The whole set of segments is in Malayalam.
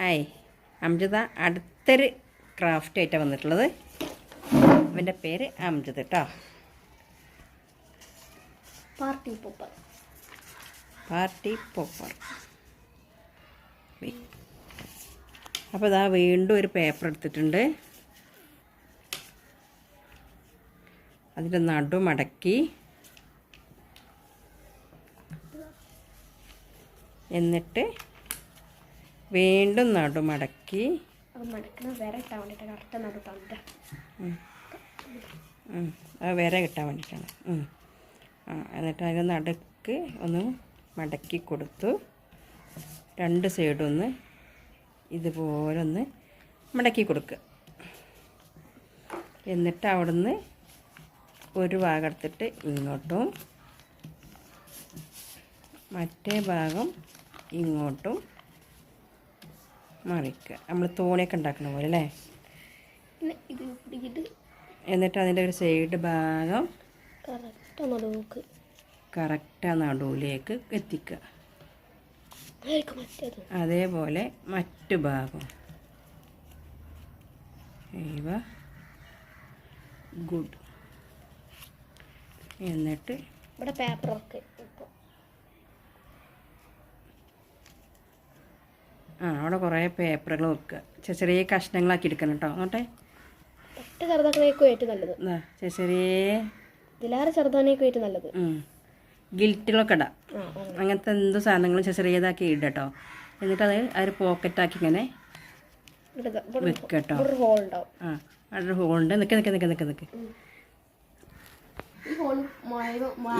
ആയി അംജിത അടുത്തൊരു ക്രാഫ്റ്റ് ആയിട്ടാണ് വന്നിട്ടുള്ളത്. അവൻ്റെ പേര് അംജിത് കേട്ടോ. Party popper. അപ്പോൾ ഇതാ വീണ്ടും ഒരു പേപ്പർ എടുത്തിട്ടുണ്ട്. അതിൻ്റെ നടു മടക്കി എന്നിട്ട് വീണ്ടും നടു മടക്കി വര കിട്ടാൻ വേണ്ടിയിട്ടാണ്. എന്നിട്ട് അതിന് നടുക്ക് ഒന്ന് മടക്കി കൊടുത്തു. രണ്ട് സൈഡും ഒന്ന് ഇതുപോലെ ഒന്ന് മടക്കി കൊടുക്കുക. എന്നിട്ട് അവിടുന്ന് ഒരു ഭാഗം എടുത്തിട്ട് ഇങ്ങോട്ടും മറ്റേ ഭാഗം ഇങ്ങോട്ടും മറിക്കുക. നമ്മൾ തോണിയൊക്കെ ഉണ്ടാക്കുന്ന പോലെ അല്ലേ. എന്നിട്ട് അതിൻ്റെ ഒരു സൈഡ് ഭാഗം കറക്റ്റ് നടുവിലേക്ക് എത്തിക്കുക. അതേപോലെ മറ്റു ഭാഗം ഗുഡ്. എന്നിട്ട് ഇവിടെ പേപ്പറൊക്കെ അവിടെ കുറേ പേപ്പറുകൾ വെക്കുക. ചെറിയ കഷ്ണങ്ങളാക്കി എടുക്കണം കേട്ടോ. അങ്ങോട്ടെ ചെറിയ ചെറുതാനേക്കും നല്ലത്. ഗിൽറ്റുകളൊക്കെ ഇടാം. അങ്ങനത്തെ എന്ത് സാധനങ്ങളും ചെറിയതാക്കി ഇടുക കേട്ടോ. എന്നിട്ട് അത് ഒരു പോക്കറ്റാക്കി ഇങ്ങനെ വെക്കുക കേട്ടോ. അവിടെ ഹോളുണ്ട്. നിൽക്ക്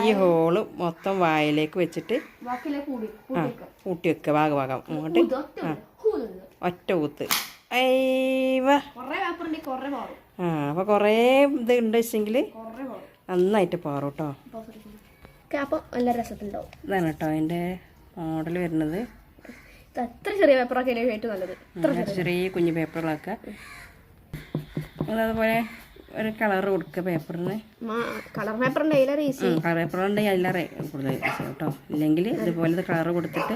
ഈ ഹോള് മൊത്തം വായിലേക്ക് വെച്ചിട്ട് കൂട്ടി വെക്കുക. ഭാഗം അങ്ങോട്ട് ഒറ്റ ഊത്ത്. അപ്പോൾ കുറേ ഇത് ഉണ്ട് വെച്ചെങ്കിൽ നന്നായിട്ട് പാറും കേട്ടോ. നല്ല രസത്തിലുണ്ടാവും. ഇതാണ് കേട്ടോ അതിൻ്റെ മോഡൽ വരുന്നത്. എത്ര ചെറിയ പേപ്പറൊക്കെ ഏറ്റവും നല്ലത്. ചെറിയ കുഞ്ഞു പേപ്പറുകളൊക്കെ. അതുപോലെ ഒരു കളർ കൊടുക്കുക പേപ്പറിന്. കളർ പേപ്പറുണ്ടെങ്കിൽ കളർ പേപ്പറുണ്ടെങ്കിൽ അതിലേറെ കൂടുതൽ കേട്ടോ. ഇല്ലെങ്കിൽ ഇതുപോലത്തെ കളർ കൊടുത്തിട്ട്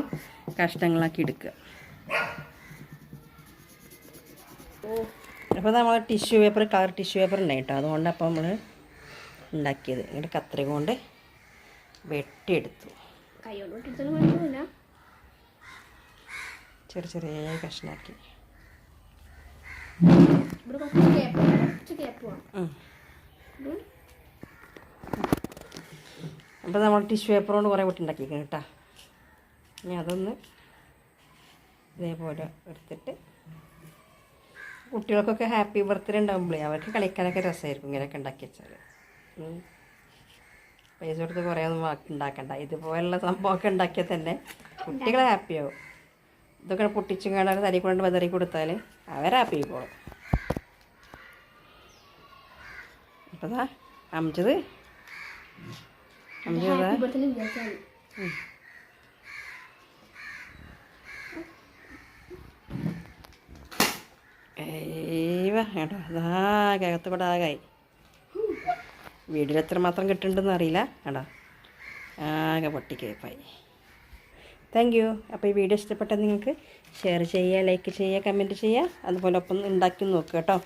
കഷ്ണങ്ങളാക്കി എടുക്കുക. അപ്പോൾ നമ്മൾ tissue paper, colour tissue paper ഉണ്ടായി കേട്ടോ. അതുകൊണ്ട് അപ്പോൾ നമ്മൾ ഉണ്ടാക്കിയത് ഇങ്ങനെ കത്രിക കൊണ്ട് വെട്ടിയെടുത്തു. ചെറിയ കഷ്ണാക്കി. അപ്പോൾ നമ്മൾ ടിഷ്യൂ പേപ്പർ കൊണ്ട് കുറേ വെട്ടുണ്ടാക്കിയിരിക്കണം കേട്ടോ. ഇനി അതൊന്ന് ഇതേപോലെ എടുത്തിട്ട് കുട്ടികൾക്കൊക്കെ ഹാപ്പി ബർത്ത്ഡേ ഉണ്ടാകുമ്പോഴേ അവർക്ക് കളിക്കാനൊക്കെ രസമായിരിക്കും ഇങ്ങനെയൊക്കെ ഉണ്ടാക്കി വെച്ചാൽ. പൈസ കൊടുത്ത് കുറേ ഒന്നും ഉണ്ടാക്കണ്ട. ഇതുപോലുള്ള സംഭവമൊക്കെ ഉണ്ടാക്കിയാൽ തന്നെ കുട്ടികൾ ഹാപ്പിയാവും. ഇതൊക്കെ പൊട്ടിച്ചും കാണാൻ തരി കൊണ്ട് ബദറി കൊടുത്താൽ അവർ ഹാപ്പി ആയിക്കോളും. അപ്പോൾ ദാ അംജിത് കേട്ടോ. അകത്ത് കൂടെ ആകായി. വീഡിയോയിൽ എത്രമാത്രം കിട്ടുന്നുണ്ടെന്ന് അറിയില്ല കേട്ടോ. ആകെ പൊട്ടിക്കേപ്പായി. Thank you. അപ്പോൾ ഈ വീഡിയോ ഇഷ്ടപ്പെട്ടാൽ നിങ്ങൾക്ക് ഷെയർ ചെയ്യുക, ലൈക്ക് ചെയ്യുക, കമൻറ്റ് ചെയ്യുക. അതുപോലെ ഒപ്പം ഉണ്ടാക്കി നോക്കുക കേട്ടോ.